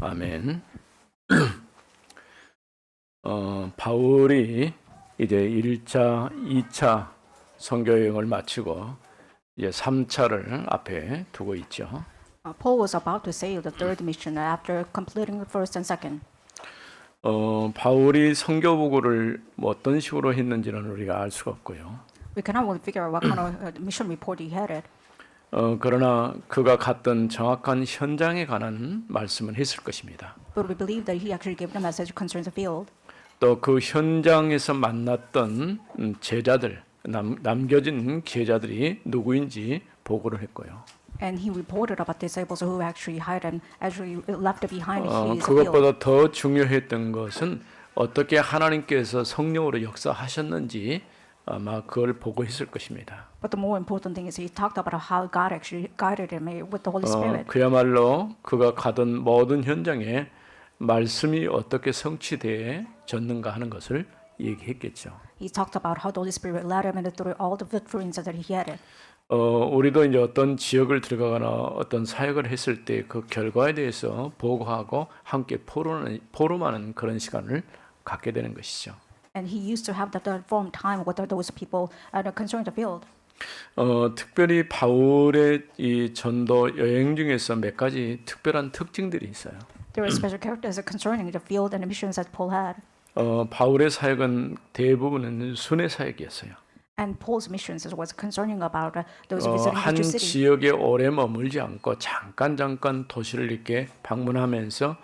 아멘. 바울이 이제 1차, 2차 선교 여행을 마치고 이제 3차를 앞에 두고 있죠. Paul was about to sail the third mission after completing the first and second. 바울이 선교 보고를 뭐 어떤 식으로 했는지는 우리가 알 수가 없고요. We cannot really figure out what kind of mission report he had. 그러나 그가 갔던 정확한 현장에 관한 말씀을 했을 것입니다. But we believe that he actually gave the message concerning the field. 또 그 현장에서 만났던 제자들, 남겨진 제자들이 누구인지 보고를 했고요. And he reported about disciples who actually left behind his field. 그것보다 더 중요했던 것은 어떻게 하나님께서 성령으로 역사하셨는지 아마 그걸 보고했을 것입니다. But the more important thing is he talked about how God actually guided him with the Holy Spirit. 그야말로 그가 가던 모든 현장에 말씀이 어떻게 성취되어졌는가 하는 것을 얘기했겠죠. He talked about how the Holy Spirit led him through all the victories that he had. 우리도 이제 어떤 지역을 들어가거나 어떤 사역을 했을 때 그 결과에 대해서 보고하고 함께 포럼하는 그런 시간을 갖게 되는 것이죠. And he used to have that form time with those people concerning the field. 특별히 바울의 이 전도 여행 중에서 몇 가지 특별한 특징들이 있어요. There are special characters concerning the field and the missions that Paul had. 바울의 사역은 대부분은 순회 사역이었어요. And Paul's missions was concerning about those visiting 한 each city. 지역에 오래 머물지 않고 잠깐 도시를 이렇게 방문하면서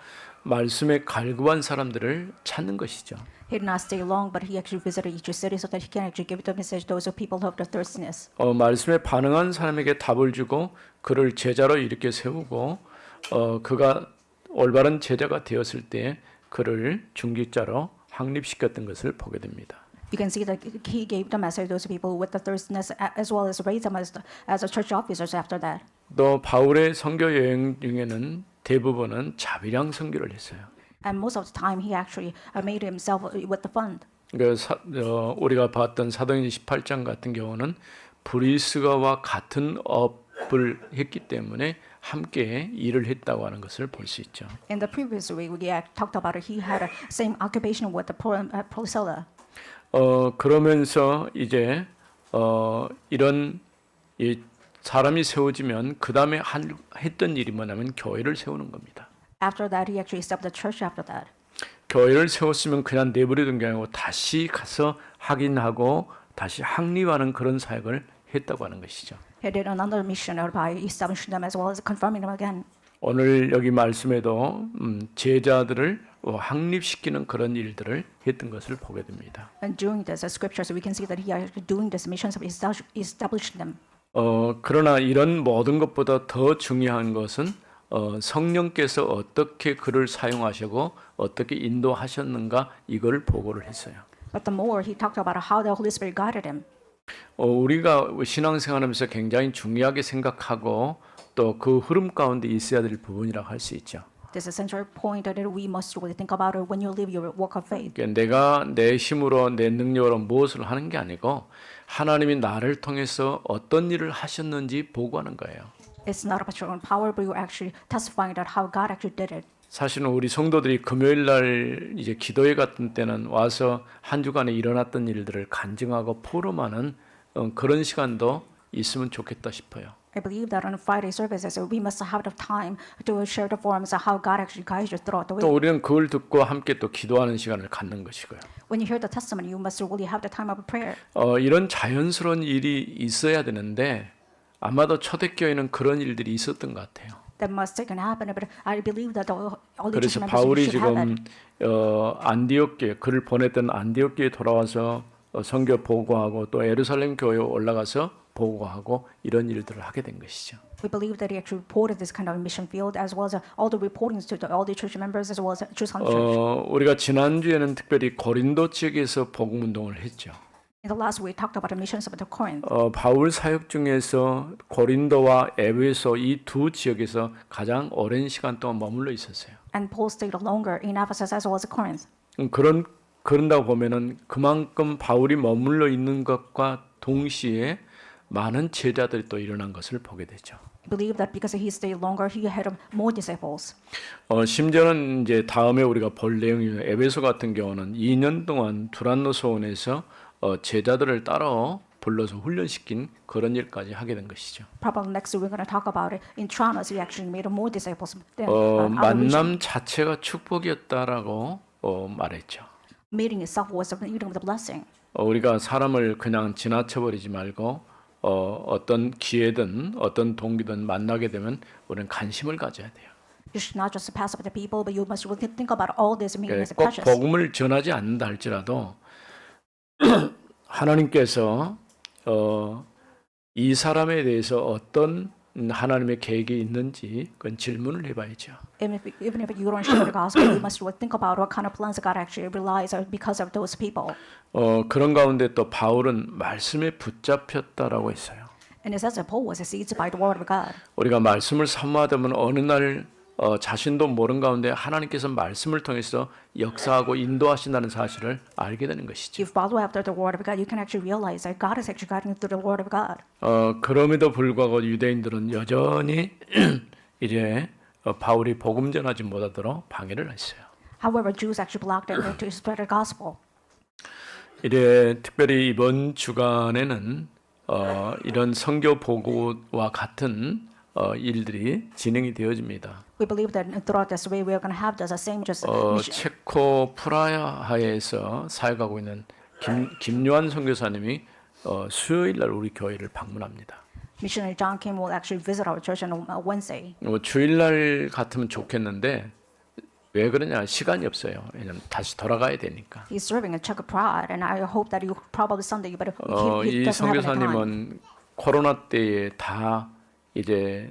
말씀에 갈구한 사람들을 찾는 것이죠. He did not stay long, but he actually visited each city so that he can actually give the message to those people who have the thirstiness. 말씀에 반응한 사람에게 답을 주고 그를 제자로 이렇게 세우고 그가 올바른 제자가 되었을 때 그를 중직자로 확립시켰던 것을 보게 됩니다. You can see that he gave the message to those people with the thirstiness as well as raised them as church officers after that. 또 바울의 선교 여행 중에는 대부분은 자비량 선교를 했어요. And most of the time he actually made himself with the fund. 우리가 봤던 사도행전 18장 같은 경우는 브리스가와 같은 업을 했기 때문에 함께 일을 했다고 하는 것을 볼 수 있죠. In the previous week we talked about it. He had the same occupation with the Priscilla. 그러면서 이제 이런 이 사람이 세워지면 그 다음에 했던 일이 뭐냐면 교회를 세우는 겁니다. After that, he actually established the church after that. 교회를 세웠으면 그냥 내버리던 게 아니고 다시 가서 확인하고 다시 확립하는 그런 사역을 했다고 하는 것이죠. He did another mission by establishing them as well as confirming them again. 오늘 여기 말씀에도 제자들을 확립시키는 그런 일들을 했던 것을 보게 됩니다. And during the scriptures, we can see that he is doing these missions of establishing them. 그러나 이런 모든 것보다 더 중요한 것은 성령께서 어떻게 그를 사용하시고 어떻게 인도하셨는가 이걸 보고를 했어요. But the more he talked about how the Holy Spirit guided him. 우리가 신앙생활하면서 굉장히 중요하게 생각하고 또 그 흐름 가운데 있어야 될 부분이라고 할 수 있죠. This is a central point that we must really think about when you live your walk of faith. 그러니까 내가 내 힘으로 내 능력으로 무엇을 하는 게 아니고 하나님이 나를 통해서 어떤 일을 하셨는지 보고하는 거예요. It's not about your own power, but you're actually testifying that how God actually did it. 사실은 우리 성도들이 금요일 날 이제 기도회 같은 때는 와서 한 주간에 일어났던 일들을 간증하고 포럼하는 그런 시간도 있으면 좋겠다 싶어요. I believe that on Friday services, we must have the time to share the forums of how God actually guides you throughout the 또 week. 우리는 그걸 듣고 함께 또 기도하는 시간을 갖는 것이고요. When you hear the testimony, you must really have the time of prayer. 이런 자연스러운 일이 있어야 되는데 아마도 초대교회는 그런 일들이 있었던 것 같아요. That must take and happen, but I believe that all the 그래서 church members 바울이 should have 지금 it. 안디옥 교회 그를 보냈던 안디옥 교회에 돌아와서 선교 보고하고 또 예루살렘 교회에 올라가서 보고하고 이런 일들을 하게 된 것이죠. We believe that he actually reported this kind of mission field as well as all the reportings to all the church members as well as Jerusalem church. 우리가 지난주에는 특별히 고린도 지역에서 복음 운동을 했죠. In the last week, we talked about the missions of the Corinth. 바울 사역 중에서 고린도와 에베소 이 두 지역에서 가장 오랜 시간 동안 머물러 있었어요. And Paul stayed longer in Ephesus as well as Corinth. 그런다고 보면은 그만큼 바울이 머물러 있는 것과 동시에 많은 제자들이 또 일어난 것을 보게 되죠. believed that because he stayed longer, he had more disciples. 심지어는 이제 다음에 우리가 볼 내용이 에베소 같은 경우는 2년 동안 두란노 소원에서 제자들을 따라 불러서 훈련시킨 그런 일까지 하게 된 것이죠. Probably next we're going to talk about it. In Tronos, he actually made more disciples than our region. 만남 자체가 축복이었다라고 말했죠. Meeting itself was a meeting with a blessing. 우리가 사람을 그냥 지나쳐버리지 말고 어떤 기회든 어떤 동기든 만나게 되면 우리는 관심을 가져야 돼요. You should not just pass up the people, but you must really think about all these meetings as 꼭 precious. 복음을 전하지 않는다 할지라도 하나님께서 이 사람에 대해서 어떤 하나님의 계획이 있는지 그건 질문을 해봐야죠. Even if you don't share the gospel, you must really think about what kind of plans God actually realized because of those people. 그런 가운데 또 바울은 말씀에 붙잡혔다라고 했어요. And it says that Paul was seized by the word of God. 우리가 말씀을 사모하다 보면 어느 날 자신도 모르는 가운데 하나님께서 말씀을 통해서 역사하고 인도하신다는 사실을 알게 되는 것이죠. If you follow after the word of God, you can actually realize that God is actually guiding through the word of God. 그럼에도 불구하고 유대인들은 여전히 이제 바울이 복음 전하지 못하도록 방해를 했어요. However, Jews actually blocked it to spread the gospel. 이래 특별히 이번 주간에는 이런 선교 보고와 같은 일들이 진행이 되어집니다. We believe that throughout this way, we are going to have the same just 체코 프라하에서 사역하고 있는 김요한 선교사님이 수요일 날 우리 교회를 방문합니다. missionary John Kim will actually visit our church on Wednesday. 주일 날 같으면 좋겠는데 왜 그러냐 시간이 없어요. 왜냐면 다시 돌아가야 되니까. He's serving in Czech Prague, and I hope that you probably Sunday, but he 이 doesn't have any time. 선교사님은 코로나 때에 다 이제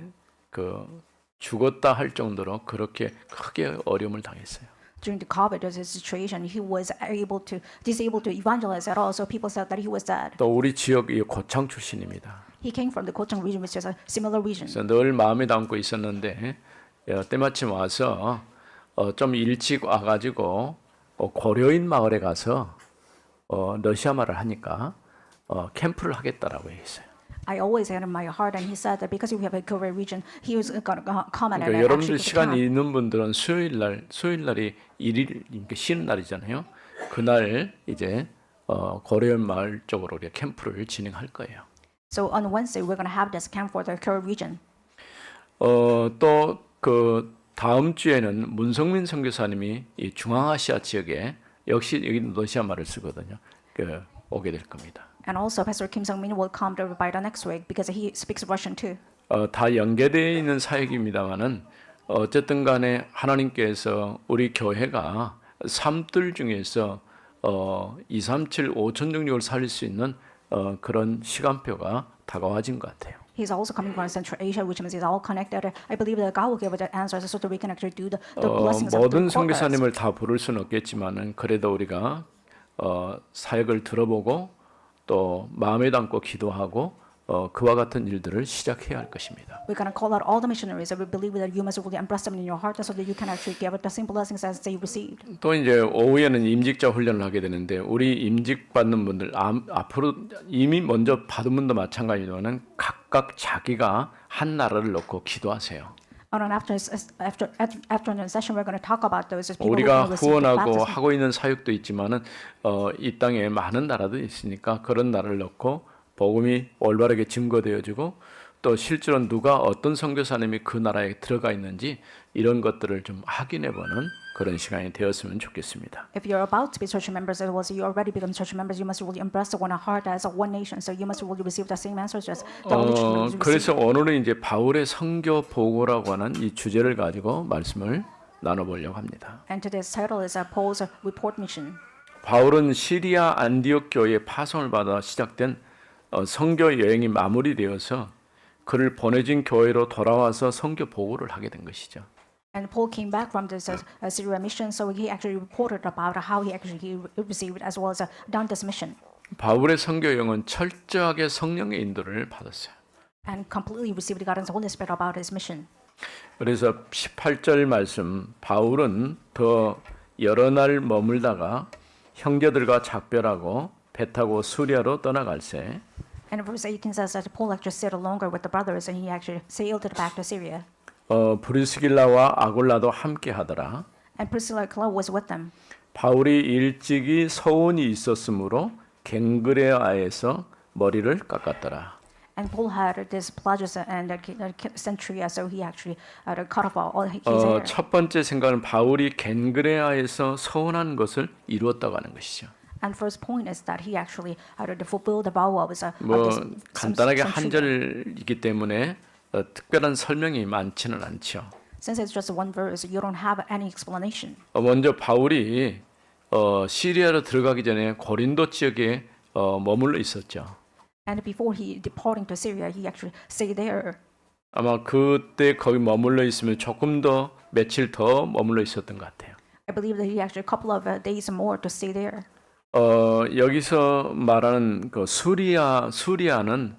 죽었다 할 정도로 그렇게 크게 어려움을 당했어요. During the COVID situation, he was disabled to evangelize at all. So people said that he was dead. 또 우리 지역이 고창 출신입니다. He came from the Gochang region, which is a similar region. 그래서 늘 마음에 담고 있었는데 때마침 와서 좀 일찍 와가지고 고려인 마을에 가서 러시아 말을 하니까 캠프를 하겠다라고 했어요. I always had in my heart, and he said that because we have a Korea region, he was going to come and 그러니까 actually 여러분들 go to 시간이 town. 있는 분들은 수요일 날이 일일 그러니까 쉬는 날이잖아요. 그날 이제 고려인 마을 쪽으로 우리가 캠프를 진행할 거예요. So on Wednesday, we're going to have this camp for the Korea region. 또 그 다음 주에는 문성민 선교사님이 이 중앙아시아 지역에 역시 여기 러시아 말을 쓰거든요. 오게 될 겁니다. And also, Pastor Kim Sung-min will come to by the next week because he speaks Russian too. 다 연계되어 있는 사역입니다만은 어쨌든 간에 하나님께서 우리 교회가 삶들 중에서 237 5,066을 살릴 수 있는 그런 시간표가 다가와진 것 같아요. He's also coming from Central Asia, which means it's all connected. I believe that God will give us the answers so that we can actually do the blessings of the 모든 quarters. 선교사님을 다 부를 수는 없겠지만은 그래도 우리가 사역을 들어보고 또 마음에 담고 기도하고 그와 같은 일들을 시작해야 할 것입니다. We're going to call out all the missionaries that we believe that you must really embrace them in your heart so that you can actually give the same blessings as they received. 또 이제 오후에는 임직자 훈련을 하게 되는데 우리 임직 받는 분들 앞으로 이미 먼저 받은 분도 마찬가지지만은 각각 자기가 한 나라를 놓고 기도하세요. And after session, we're going to talk about those people who 우리가 receive the 후원하고 baptism. 하고 있는 사역도 있지만은 이 땅에 많은 나라도 있으니까 그런 나라를 놓고 복음이 올바르게 증거되어지고 또 실제로 누가 어떤 선교사님이 그 나라에 들어가 있는지 이런 것들을 좀 확인해보는 그런 시간이 되었으면 좋겠습니다. If you're about to be church members, as well as you already become church members, you must really embrace the one heart as a one nation. So you must really receive the same answers as the other church members 그래서 receive. 오늘은 이제 바울의 선교 보고라고 하는 이 주제를 가지고 말씀을 나눠보려고 합니다. And today's title is Paul's report mission. 바울은 시리아 안디옥 교회의 파송을 받아 시작된 선교 여행이 마무리되어서 그를 보내진 교회로 돌아와서 선교 보고를 하게 된 것이죠. And Paul came back from this Syria mission, so he actually reported about how he received as well as done this mission. 바울의 선교 여행은 철저하게 성령의 인도를 받았어요. And completely received God's Holy Spirit about his mission. 그래서 18절 말씀 바울은 더 여러 날 머물다가 형제들과 작별하고 배 타고 수리아로 떠나갈새 And verse 18 says that Paul actually stayed longer with the brothers and he actually sailed back to Syria. 브리스길라와 아굴라도 함께 하더라. And Priscilla and Aquila was with them. 바울이 일찍이 서원이 있었으므로 갱그레아에서 머리를 깎았더라. And Paul had this plagius and centuria, so he actually cut off all his hair. 첫 번째 생각은 바울이 갱그레아에서 서원한 것을 이루었다고 하는 것이죠. And first point is that he actually fulfilled the vow of this. 간단하게 한 절이기 때문에 특별한 설명이 많지는 않죠. Since it's just one verse, you don't have any explanation. 먼저 바울이 시리아로 들어가기 전에 고린도 지역에 머물러 있었죠. And before he departing to Syria, he actually stayed there. 아마 그때 거기 머물러 있으면 조금 더 며칠 더 머물러 있었던 것 같아요. I believe that he actually a couple of days more to stay there. 여기서 말하는 그 수리아는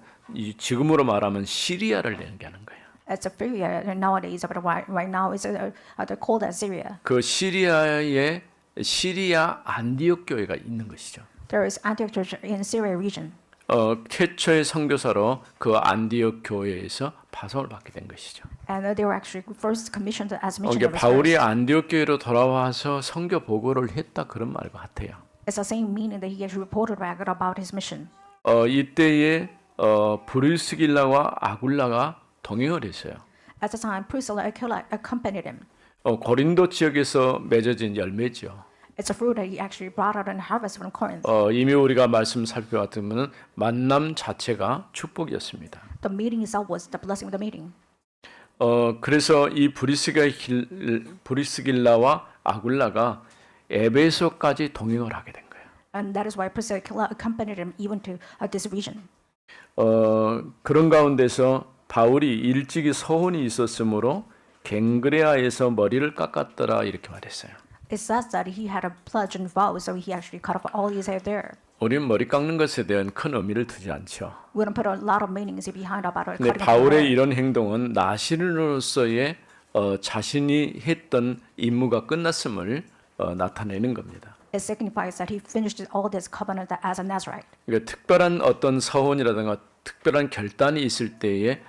지금으로 말하면 시리아를 얘기하는 거예요. It's a Syria nowadays, but right now it's they're called as Syria. 그 시리아에 시리아 안디옥 교회가 있는 것이죠. There is Antioch Church in Syria region. 최초의 선교사로 그 안디옥 교회에서 파송을 받게 된 것이죠. And they were actually first commissioned as 그러니까 missionaries. 바울이 안디옥 교회로 돌아와서 선교 보고를 했다 그런 말과 같아요. It's the same meaning that he actually reported back about his mission. 이때에 브리스길라와 아굴라가 동행을 했어요. At the time, Priscilla and Aquila accompanied him. 고린도 지역에서 맺어진 열매죠. It's a fruit that he actually brought out and harvested from Corinth. 이미 우리가 말씀 살펴봤다면 만남 자체가 축복이었습니다. The meeting itself was the blessing of the meeting. 그래서 이 브리스길라와 아굴라가 에베소까지 동행을 하게 된 거예요. And that is why Priscilla and Aquila accompanied him even to this region. 그런 가운데서 바울이 일찍이 서원이 있었으므로 갱그레아에서 머리를 깎았더라 이렇게 말했어요. It says that he had a pledge and vow, so he actually cut off all his hair there. 우리는 머리 깎는 것에 대한 큰 의미를 두지 않죠. We don't put a lot of meanings behind about it. 근데 바울의 이런 행동은 나시린으로서의 자신이 했던 임무가 끝났음을 나타내는 겁니다. It signifies that he finished all this covenant as a Nazarite. 그러니까 특별한 어떤 서원이라든가 특별한 결단이 있을 때에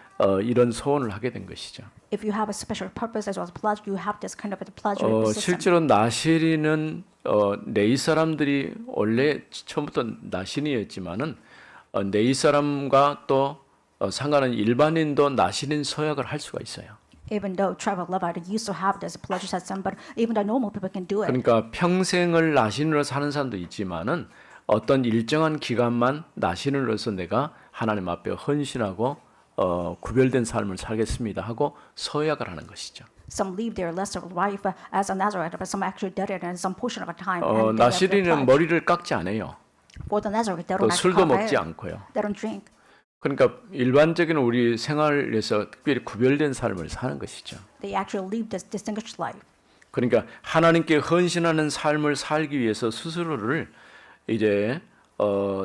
이런 서원을 하게 된 것이죠. If you have a special purpose as well as pledge, you have this kind of a pledge system. 실제로 나시린은 네이 사람들이 원래 처음부터 나시린이었지만은 네이 사람과 또 상관은 일반인도 나시린 서약을 할 수가 있어요. Even though tribal Levite used to have this pledge system, but even the normal people can do it. 그러니까 평생을 나시린으로 사는 사람도 있지만은 어떤 일정한 기간만 나시린으로서 내가 하나님 앞에 헌신하고 구별된 삶을 살겠습니다 하고 서약을 하는 것이죠. Some leave their lesser life as a Nazarite, but some actually did it in some portion of a time. and they have their 나시린은 pledge. 머리를 깎지 않아요. For the Nazarite, they 또 don't actually 술도 cut 먹지 hair. 않고요. They don't drink. 그러니까 일반적인 우리 생활에서 특별히 구별된 삶을 사는 것이죠. They actually live this distinguished life. 그러니까 하나님께 헌신하는 삶을 살기 위해서 스스로를 이제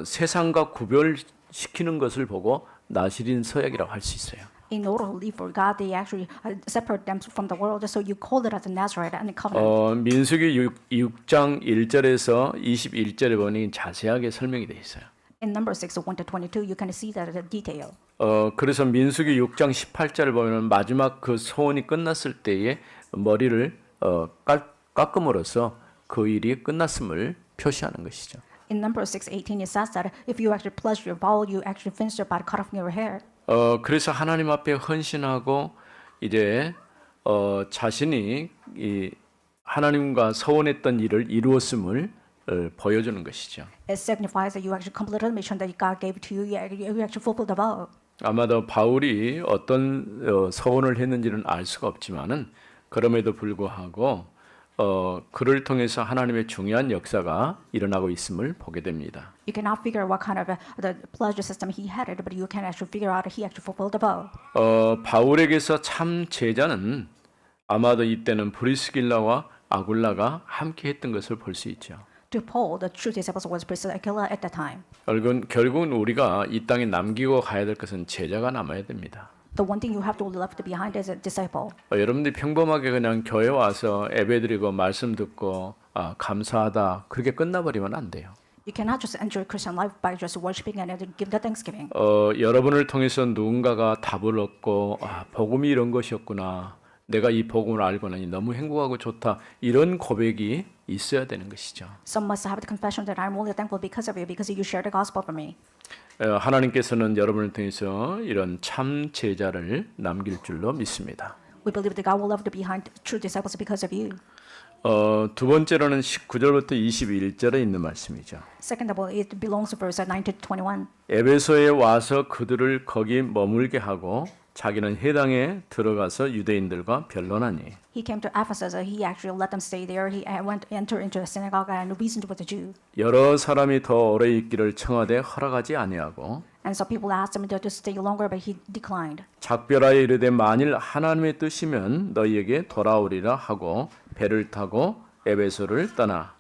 세상과 구별시키는 것을 보고 나시린 서약이라고 할 수 있어요. In order to live for God, they actually separate them from the world. So you call it as a Nazarite and a covenant. 민수기 6장 1절에서 21절에 보니 자세하게 설명이 되어 있어요. In number 6, 1 to 22, you can see that in detail. 그래서 민수기 6장 18절을 보면 마지막 그 소원이 끝났을 때에 머리를 깎음으로써 그 일이 끝났음을 표시하는 것이죠. In number 6:18, it says that if you actually pledge your vow, you actually finish it by cut off your hair. 그래서 하나님 앞에 헌신하고 이제 자신이 이 하나님과 서원했던 일을 이루었음을 보여주는 것이죠. It signifies that you actually completed the mission that God gave to you. You actually fulfilled the vow. 아마도 바울이 어떤 서원을 했는지는 알 수가 없지만은 그럼에도 불구하고 그를 통해서 하나님의 중요한 역사가 일어나고 있음을 보게 됩니다. You cannot figure what kind of the pledge system he had it, but you can actually figure out that he actually fulfilled the vow. 바울에게서 참 제자는 아마도 이때는 브리스길라와 아굴라가 함께 했던 것을 볼 수 있죠. To Paul, the true disciples was Priscilla and Aquila at that time. 결국은 우리가 이 땅에 남기고 가야 될 것은 제자가 남아야 됩니다. The one thing you have to left behind is a disciple. 여러분들이 평범하게 그냥 교회 와서 예배드리고 말씀 듣고 감사하다 그렇게 끝나버리면 안 돼요. You cannot just enter Christian life by just worshiping and then give the thanksgiving. 여러분을 통해서 누군가가 답을 얻고 복음이 이런 것이었구나. 내가 이 복음을 알고 나니 너무 행복하고 좋다. 이런 고백이 있어야 되는 것이죠. Some must have the confession that I'm only thankful because of you, because you shared the gospel for me. 하나님께서는 여러분을 통해서 이런 참 제자를 남길 줄로 믿습니다. We believe that God will leave behind true disciples because of you. 두 번째로는 19절부터 21절에 있는 말씀이죠. Second of all, it belongs to verse 19 to 21. 에베소에 와서 그들을 거기 머물게 하고 자기는 회당에 들어가서 유대인들과 변론하니 He came to Ephesus. He actually let them stay there. He entered into the synagogue and reasoned with the Jew. 여러 사람이 더 오래 있기를 청하되 허락하지 아니하고 And so people asked him to stay longer, but he declined. 작별하여 이르되 만일 하나님의 뜻이면 너희에게 돌아오리라 하고 배를 타고 에베소를 떠나.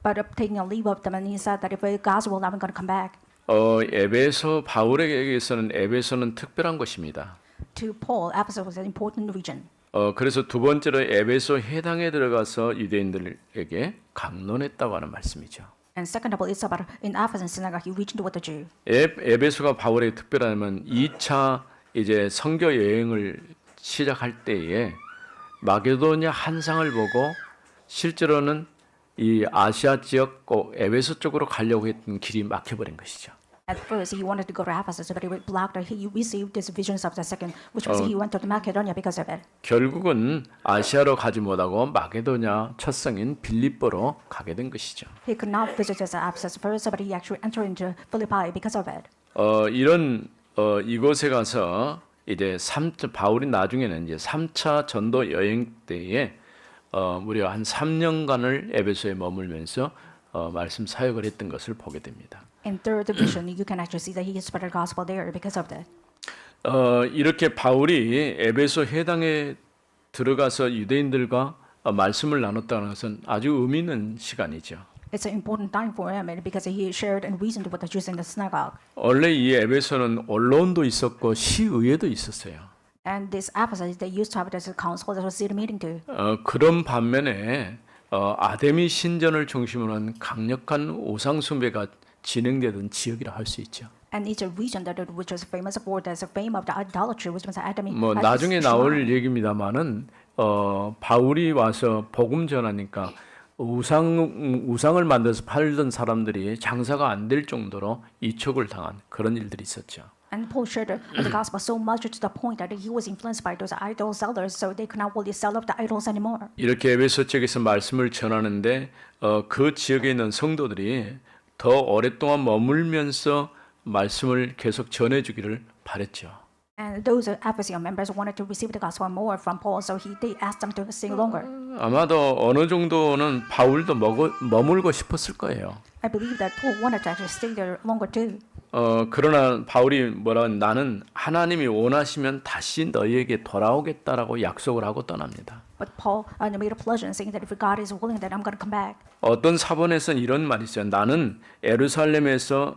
But taking a leave of them, and he said that if God's will, I'm going to come back. 에베소 바울에게서는 에베소는 특별한 곳입니다. To Paul, Ephesus was an important region. 그래서 두 번째로 에베소 회당에 들어가서 유대인들에게 강론했다고 하는 말씀이죠. And second of all, it's about in Ephesus synagogue, he reached with the Jew. 에베소가 바울에게 특별하면 2차 이제 선교 여행을 시작할 때에 마게도냐 한상을 보고 실제로는 이 아시아 지역 꼭 에베소 쪽으로 가려고 했던 길이 막혀버린 것이죠. At first, he wanted to go to Ephesus, but he was blocked. He received these visions of the second, which was he went to Macedonia because of it. 결국은 아시아로 가지 못하고 마게도냐 첫 성인 빌립보로 가게 된 것이죠. He could not visit Ephesus first, but he actually entered into Philippi because of it. 이런 이곳에 가서 이제 바울이 나중에는 이제 3차 전도 여행 때에 무려 한 3년간을 에베소에 머물면서 말씀 사역을 했던 것을 보게 됩니다. In third division, you can actually see that he spread the gospel there because of that. 이렇게 바울이 에베소 회당에 들어가서 유대인들과 말씀을 나눴다는 것은 아주 의미 있는 시간이죠. It's an important time for him because he shared and reasoned with the Jews in the synagogue. 원래 이 에베소는 언론도 있었고 시의회도 있었어요. And this Ephesus, they used to have this council, that was city meeting too. 그런 반면에 아데미 신전을 중심으로 한 강력한 우상 숭배가 진행되던 지역이라 할 수 있죠. And it's a region that which was famous for the fame of the idolatry, which was Adamic. 뭐 나중에 나올 얘기입니다만은 바울이 와서 복음 전하니까 우상을 만들어서 팔던 사람들이 장사가 안 될 정도로 이촉을 당한 그런 일들이 있었죠. And Paul shared the gospel so much to the point that he was influenced by those idol sellers, so they could not really sell up the idols anymore. 이렇게 에베소 쪽에서 말씀을 전하는데 그 지역에 있는 성도들이 더 오랫동안 머물면서 말씀을 계속 전해주기를 바랬죠. And those Ephesian members wanted to receive the gospel more from Paul, so they asked them to stay longer. 아마도 어느 정도는 바울도 머물고 싶었을 거예요. I believe that Paul wanted to actually stay there longer too. 그러나 바울이 나는 하나님이 원하시면 다시 너희에게 돌아오겠다라고 약속을 하고 떠납니다. But Paul made a pledge and saying that if God is willing, that I'm going to come back. 어떤 사본에서는 이런 말이 있어요. 나는 예루살렘에서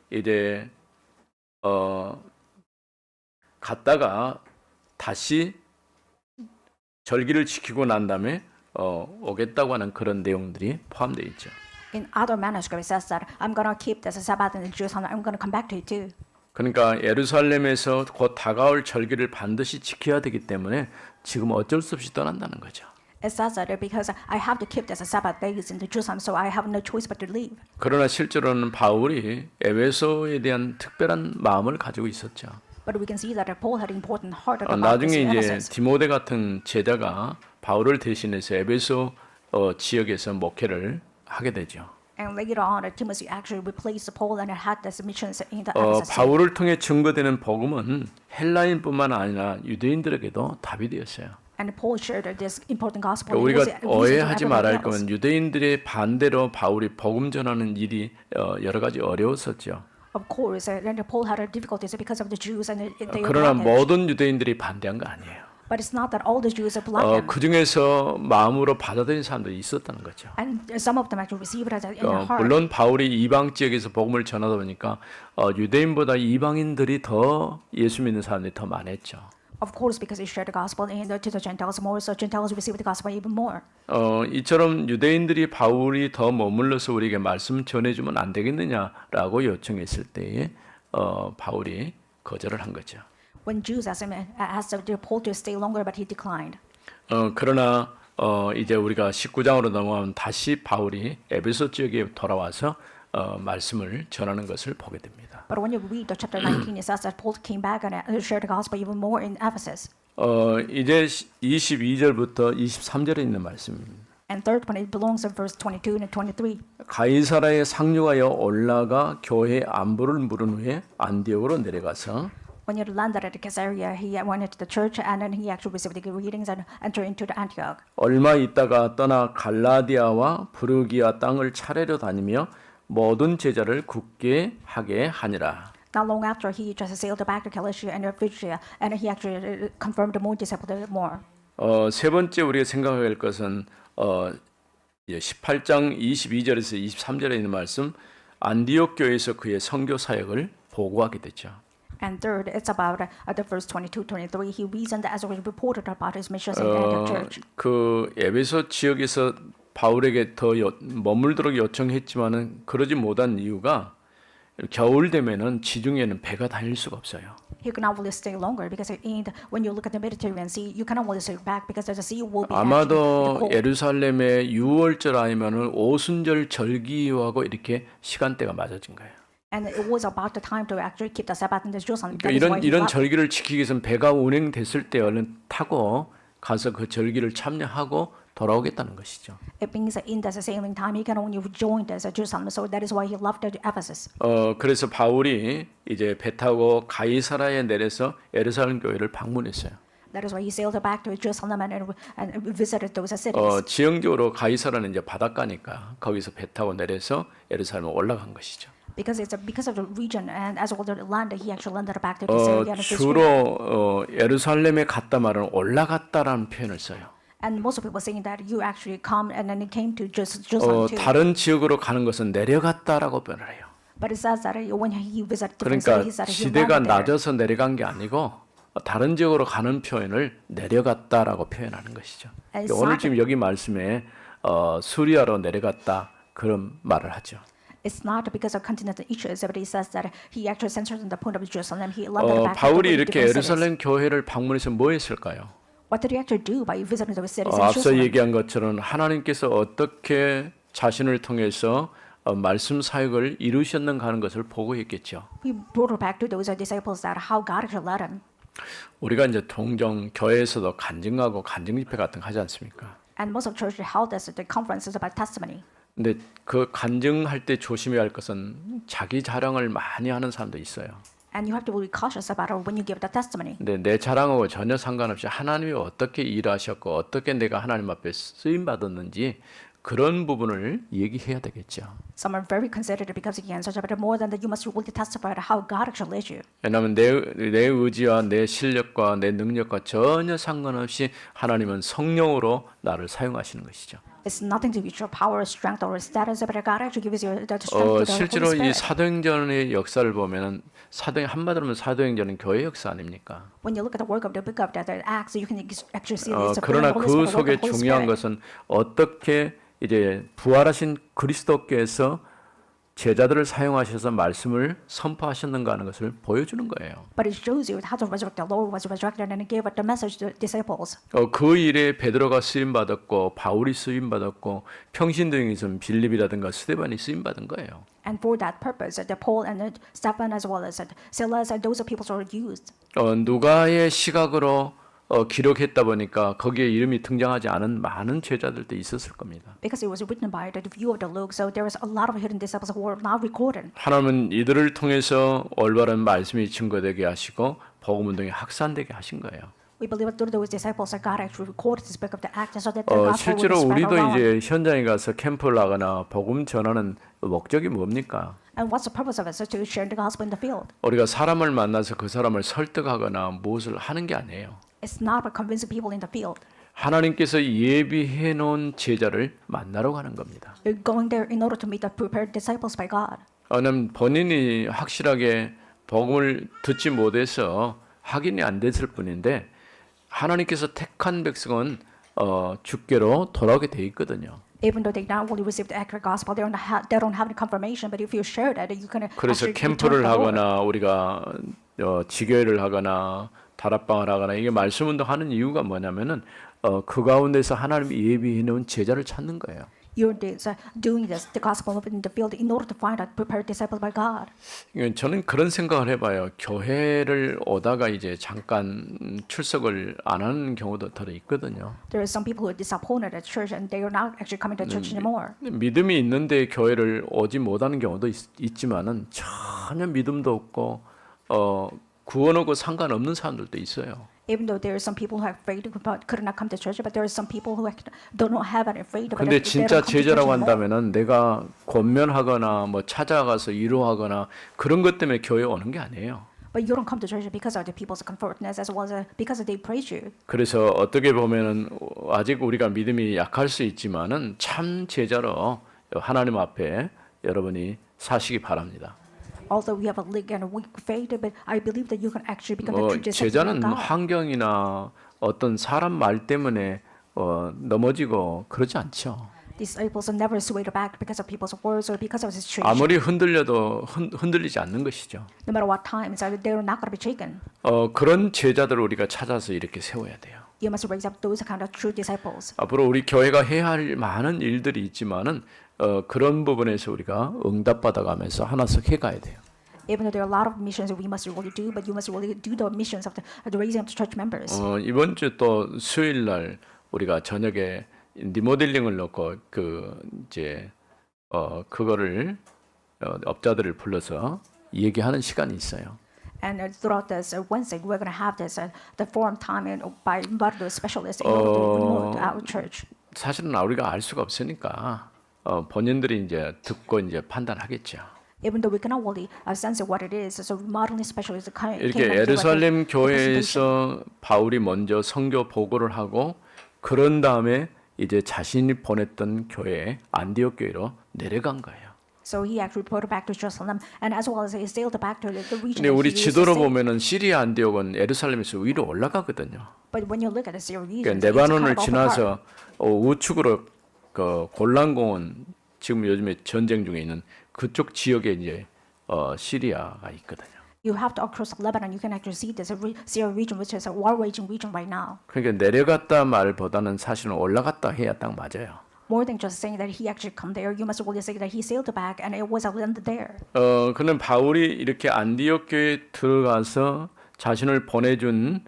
이제 갔다가 다시 절기를 지키고 난 다음에 오겠다고 하는 그런 내용들이 포함되어 있죠. In other manuscripts, it says that I'm going to keep this Sabbath in Jerusalem. I'm going to come back to it too. 그러니까 예루살렘에서 곧 다가올 절기를 반드시 지켜야 되기 때문에 지금 어쩔 수 없이 떠난다는 거죠. It says that because I have to keep this Sabbath days in Jerusalem, so I have no choice but to leave. 그러나 실제로는 바울이 에베소에 대한 특별한 마음을 가지고 있었죠. But we can see that Paul had important heart about 나중에 this 이제 Ephesus. 디모데 같은 제자가 바울을 대신해서 에베소 지역에서 목회를 하게 되죠. And later on, Timothy actually replaced Paul and had this missions in the Ephesus. 바울을 통해 증거되는 복음은 헬라인뿐만 아니라 유대인들에게도 답이 되었어요. And Paul shared this important gospel. 우리가 It was a reason to 오해하지 말아야 할 everybody else. 건 유대인들의 반대로 바울이 복음 전하는 일이 여러 가지 어려웠었죠. Of course, and Paul had difficulties because of the Jews and they were 그러나 blocked. 모든 유대인들이 반대한 거 아니에요. But it's not that all the Jews blocked him. 그 중에서 마음으로 받아들인 사람들이 있었다는 거죠. And some of them actually received it in their heart. 물론 바울이 이방 지역에서 복음을 전하다 보니까 유대인보다 이방인들이 더 예수 믿는 사람들이 더 많았죠. Of course, because he shared the gospel to the Gentiles more, so Gentiles received the gospel even more. 이처럼 유대인들이 바울이 더 머물러서 우리에게 말씀 전해주면 안 되겠느냐라고 요청했을 때에 바울이 거절을 한 거죠. When Jews asked Paul to stay longer, but he declined. 그러나 이제 우리가 19장으로 넘어가면 다시 바울이 에베소 지역에 돌아와서 말씀을 전하는 것을 보게 됩니다. But when you read the chapter 19, it says that Paul came back and shared the gospel even more in Ephesus. 이제 22절부터 23절에 있는 말씀입니다. And third one, it belongs in verse 22 and 23. 가이사라에 상륙하여 올라가 교회 안부를 물은 후에 안디옥으로 내려가서 When he landed at Caesarea, he went into the church and then he actually received the greetings and entered into the Antioch. 얼마 있다가 떠나 갈라디아와 브루기아 땅을 차례로 다니며 모든 제자를 굳게 하게 하니라. Not long after, he just sailed back to Galatia and Phrygia, and he actually confirmed more disciples more. 세 번째 우리가 생각해야 할 것은 18장 22절에서 23절에 있는 말씀 안디옥 교회에서 그의 선교 사역을 보고하게 됐죠. And third, it's about the verse 22-23. He reasoned as it was reported about his missions in the Antioch church. 그 에베소 지역에서 바울에게 더 머물도록 요청했지만은 그러지 못한 이유가 겨울 되면은 지중해는 배가 다닐 수가 없어요. He could not really stay longer because when you look at the Mediterranean Sea, you cannot really stay back because the sea will be 아마도 cold. 예루살렘의 6월절 아니면은 오순절 절기하고 이렇게 시간대가 맞아진 거예요. And it was about the time to actually keep the Sabbath in Jerusalem. That is why 이런 절기를 지키기 위해서는 배가 운행됐을 때 얼른 타고 가서 그 절기를 참여하고 돌아오겠다는 것이죠. it means that in the sailing time he can only join us at Jerusalem. So that is why he left Ephesus. 그래서 바울이 이제 배 타고 가이사라에 내려서 예루살렘 교회를 방문했어요. That is why he sailed back to Jerusalem and visited those cities. 지형적으로 가이사라는 이제 바닷가니까 거기서 배 타고 내려서 예루살렘에 올라간 것이죠. Because of the region and as well the land, he actually landed back to Caesarea and Phrygia. 주로 예루살렘에 갔다 말은 올라갔다라는 표현을 써요. And most of people saying that you actually come and then he came to Jerusalem too. 다른 지역으로 가는 것은 내려갔다라고 표현을 해요. But it says that when he visited different 그러니까 cities, that he 지대가 landed there. 낮아서 내려간 게 아니고 다른 지역으로 가는 표현을 내려갔다라고 표현하는 것이죠. And it's 오늘 not- 지금 여기 말씀에 수리아로 내려갔다 그런 말을 하죠. It's not because of continental issues, but he says that he actually centered on the point of Jerusalem. He landed back 바울이 to 이렇게 different cities. 예루살렘 교회를 방문해서 뭐 했을까요? What did he actually do by visiting those cities in 앞서 Jerusalem? 얘기한 것처럼 하나님께서 어떻게 자신을 통해서 말씀 사역을 이루셨는가 하는 것을 보고했겠죠. He brought her back to those disciples that how God actually led him. 우리가 이제 종종 교회에서도 간증하고 간증 집회 같은 거 하지 않습니까? And most of church held this at the conferences about testimony. 근데 그 간증할 때 조심해야 할 것은 자기 자랑을 많이 하는 사람도 있어요. And you have to be cautious about it when you give the testimony. 근데 내 자랑하고 전혀 상관없이 하나님이 어떻게 일하셨고 어떻게 내가 하나님 앞에 쓰임 받았는지 그런 부분을 얘기해야 되겠죠. Some are very considerate because he answers, but more than that, you must really testify to how God actually led you. 왜냐하면 내 의지와 내 실력과 내 능력과 전혀 상관없이 하나님은 성령으로 나를 사용하시는 것이죠. It's nothing to do with your power, strength, or status, but God actually gives you the strength to the 실제로 Holy 이 Spirit. 사도행전의 역사를 보면은 한마디로 하면 사도행전은 교회 역사 아닙니까? When you look at the work of the book of the Acts, you can actually see it's a 그러나 Holy 그 Spirit, work 속에 of Holy 중요한 Spirit. 것은 어떻게 이제 부활하신 그리스도께서 제자들을 사용하셔서 말씀을 선포하셨는가 하는 것을 보여주는 거예요. But it shows you how to resurrect the Lord was resurrected and he gave the message to the disciples. 그 일에 베드로가 쓰임 받았고 바울이 쓰임 받았고 평신도에서는 빌립이라든가 스데반이 쓰임 받은 거예요. And for that purpose, the Paul and the Stephen as well as Silas and those people were used. 누가의 시각으로 기록했다 보니까 거기에 이름이 등장하지 않은 많은 제자들도 있었을 겁니다. Because it was written by the view of the Luke, so there was a lot of hidden disciples who were not recorded. 하나님은 이들을 통해서 올바른 말씀이 증거되게 하시고 복음 운동이 확산되게 하신 거예요. We believe that through those disciples that God actually recorded this book of the Acts so that the gospel would 실제로 be spread 우리도 around. 이제 현장에 가서 캠프를 하거나 복음 전하는 목적이 뭡니까? And what's the purpose of it? So to share the gospel in the field. 우리가 사람을 만나서 그 사람을 설득하거나 무엇을 하는 게 아니에요. It's not about convincing people in the field. 하나님께서 예비해 놓은 제자를 만나러 가는 겁니다. You're going there in order to meet the prepared disciples by God. 본인이 확실하게 복음을 듣지 못해서 확인이 안 됐을 뿐인데 하나님께서 택한 백성은 주께로 돌아오게 돼 있거든요. Even though they not only received the accurate gospel, they don't have any confirmation. But if you share that, you can 그래서 actually return to 캠프를 the Lord. 하거나 우리가 지교회를 하거나 다락방을 하거나 이게 말씀 운동하는 이유가 뭐냐면은 그 가운데서 하나님이 예비해 놓은 제자를 찾는 거예요. You're doing this, the gospel in the field, in order to find out prepared disciples by God. 저는 그런 생각을 해봐요. 교회를 오다가 이제 잠깐 출석을 안 하는 경우도 더 있거든요. There are some people who are disappointed at church and they are not actually coming to church anymore. 믿음이 있는데 교회를 오지 못하는 경우도 있지만은 전혀 믿음도 없고 구원하고 상관없는 사람들도 있어요. Even though there are some people who have faith but could not come to church, but there are some people who do not have any faith. But 근데 they 진짜 don't come to church 제자라고 anymore. 한다면은 내가 권면하거나 뭐 찾아가서 위로하거나 그런 것 때문에 교회 오는 게 아니에요. But you don't come to church because of the people's comfortness as well as because they praise you. 그래서 어떻게 보면은 아직 우리가 믿음이 약할 수 있지만은 참 제자로 하나님 앞에 여러분이 사시기 바랍니다. Although we have a weak and a weak faith, but I believe that you can actually become a true disciple of 제자는 God. 환경이나 어떤 사람 말 때문에 넘어지고 그러지 않죠. Disciples are never swayed back because of people's words or because of situation. 아무리 흔들려도 흔들리지 않는 것이죠. No matter what times, they are not going to be shaken. 그런 제자들을 우리가 찾아서 이렇게 세워야 돼요. You must raise up those kind of true disciples. 앞으로 우리 교회가 해야 할 많은 일들이 있지만은 그런 부분에서 우리가 응답받아가면서 하나씩 해가야 돼요. Even though there are a lot of missions that we must really do, but you must really do the missions of the raising up the church members. 이번 주 또 수요일 날 우리가 저녁에 리모델링을 넣고 이제 그거를 업자들을 불러서 얘기하는 시간이 있어요. And throughout this Wednesday, we're going to have this the forum time by inviting the specialists in order to promote our church. 사실은 우리가 알 수가 없으니까 본인들이 이제 듣고 이제 판단하겠죠. Even though we cannot really sense what it is, so remodeling specialists came 이렇게 and gave us 예루살렘 the presentation. 교회에서 바울이 먼저 선교 보고를 하고 그런 다음에 이제 자신이 보냈던 교회 안디옥 교회로 내려간 거예요. So he actually reported back to Jerusalem, and as well as he sailed back to the region. 근데 that 우리 he used to 지도로 stay. 보면은 시리아 안디옥은 예루살렘에서 위로 올라가거든요. But when you look at the Syria region, 그러니까 네바논을 지나서 우측으로 그 골란공원 지금 요즘에 전쟁 중에 있는 그쪽 지역에 이제 시리아가 있거든요. you have to cross Lebanon. You can actually see this Syria region, which is a war-raging region right now. 그러니까 내려갔다 말보다는 사실은 올라갔다 해야 딱 맞아요. More than just saying that he actually come there, you must really say that he sailed back and it was a land there. 그는 바울이 이렇게 안디옥 교회에 들어가서 자신을 보내준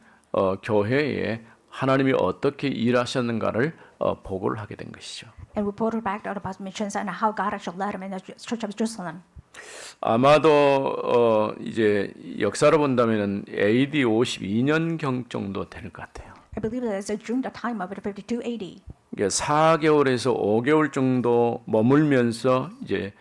교회에 하나님이 어떻게 일하셨는가를 보고를 하게 된 것이죠. And reported back about missions and how God actually led him in the Church of Jerusalem. 아마도 이제 역사로 본다면은 AD 52년경 정도 될 것 같아요. I believe that it's during the time of 52 AD. 이게 4개월에서 5개월 정도 머물면서 이제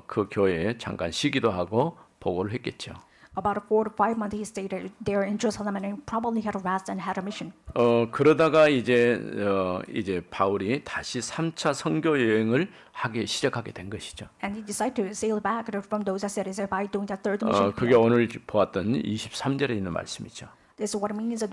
그 교회에 잠깐 쉬기도 하고 보고를 했겠죠. About 4 to 5 months he stayed there in Jerusalem and he probably had a rest and had a mission. 그러다가 이제 바울이 다시 3차 선교 여행을 시작하게 된 것이죠. And he decided to sail back from those cities by doing the third mission. 그게 오늘 보았던 23절에 있는 말씀이죠. This is what it means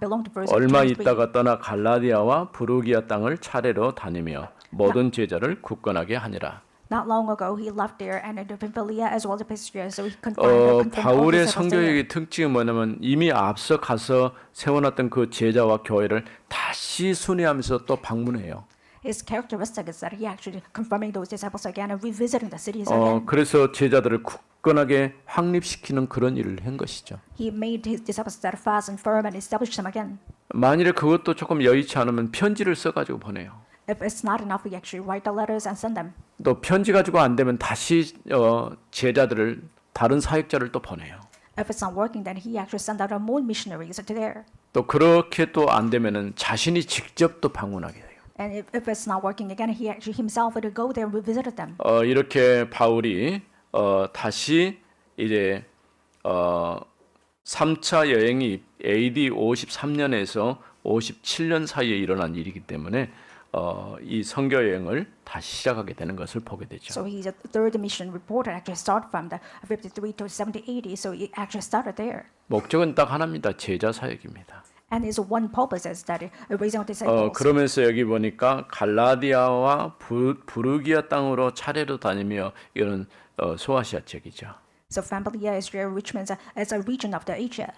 belong to verse 얼마 23. 있다가 떠나 갈라디아와 부르기아 땅을 차례로 다니며 모든 제자를 굳건하게 하니라. Not long ago, he left there and in Pamphylia as well as Pisidia, so he confirmed 바울의 선교의 특징은 뭐냐면 이미 앞서 가서 세워놨던 그 제자와 교회를 다시 순회하면서 또 방문해요. His characteristic is that he actually confirming those disciples again and revisiting the cities again. 그래서 제자들을 굳건하게 확립시키는 그런 일을 한 것이죠. He made his disciples steadfast and firm and established them again. 만일에 그것도 조금 여의치 않으면 편지를 써가지고 보내요. If it's not enough, we actually write the letters and send them. 또 편지 가지고 안 되면 다시 제자들을 다른 사역자를 또 보내요. If it's not working, then he actually sent out more missionaries to there. 또 그렇게 또 안 되면은 자신이 직접 또 방문하게 돼요. And if it's not working again, he actually himself would go there and visited them. 이렇게 바울이 다시 이제 3차 여행이 AD 53년에서 57년 사이에 일어난 일이기 때문에 이 선교 여행을 다시 시작하게 되는 것을 보게 되죠. So his third mission reported actually started from the 53 to 70 AD. So it actually started there. 목적은 딱 하나입니다. 제자 사역입니다. And his one purpose is that raising up disciples. 그러면서 여기 보니까 갈라디아와 부르기아 땅으로 차례로 다니며 이런 소아시아 지역이죠. So Pamphylia, Israel, which means as a region of the Asia.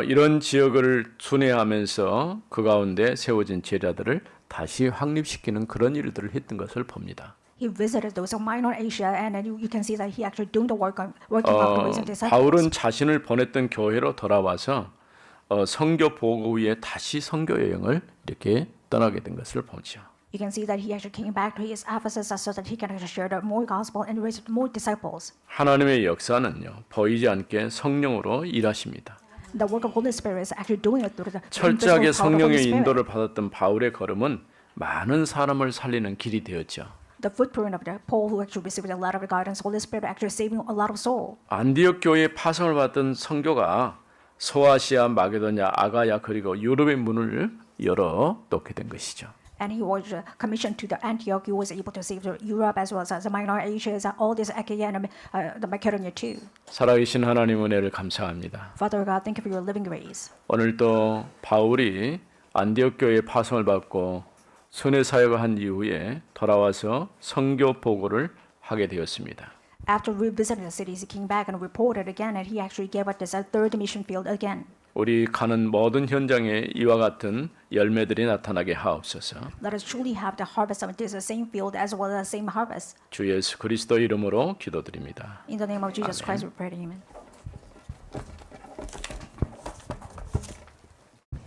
이런 지역을 순회하면서 그 가운데 세워진 제자들을 다시 확립시키는 그런 일들을 했던 것을 봅니다. He visited those minor Asia, and then you can see that he actually doing the working of raising disciples. 바울은 자신을 보냈던 교회로 돌아와서 선교 보고 위에 다시 선교 여행을 이렇게 떠나게 된 것을 보죠. You can see that he actually came back to his Ephesus so that he can actually share the more gospel and raise more disciples. 하나님의 역사는요 보이지 않게 성령으로 일하십니다. The work of Holy Spirit is actually doing it through the 철저하게 invisible power of the Holy 성령의 Spirit. 인도를 받았던 바울의 걸음은 많은 사람을 살리는 길이 되었죠. The footprint of the Paul who actually received a lot of guidance, Holy Spirit actually saving a lot of soul. 안디옥 교회의 파송을 받던 선교가 소아시아, 마게도냐, 아가야 그리고 유럽의 문을 열어 놓게 된 것이죠. And he was commissioned to the Antioch. He was able to save Europe as well as the minor Asia, all this Achaia and the Macedonia too. 살아계신 하나님 은혜를 감사합니다. Father God, thank you for your living grace. 오늘도 바울이 안디옥 교회의 파송을 받고 순회 사역을 한 이후에 돌아와서 선교 보고를 하게 되었습니다. After revisiting the cities, he came back and reported again, and he actually gave us this third mission field again. 우리 가는 모든 현장에 이와 같은 열매들이 나타나게 하옵소서. Let us truly have the harvest of this same field as well as the same harvest. 주 예수 그리스도 이름으로 기도드립니다. In the name of Jesus Christ, we pray. Amen.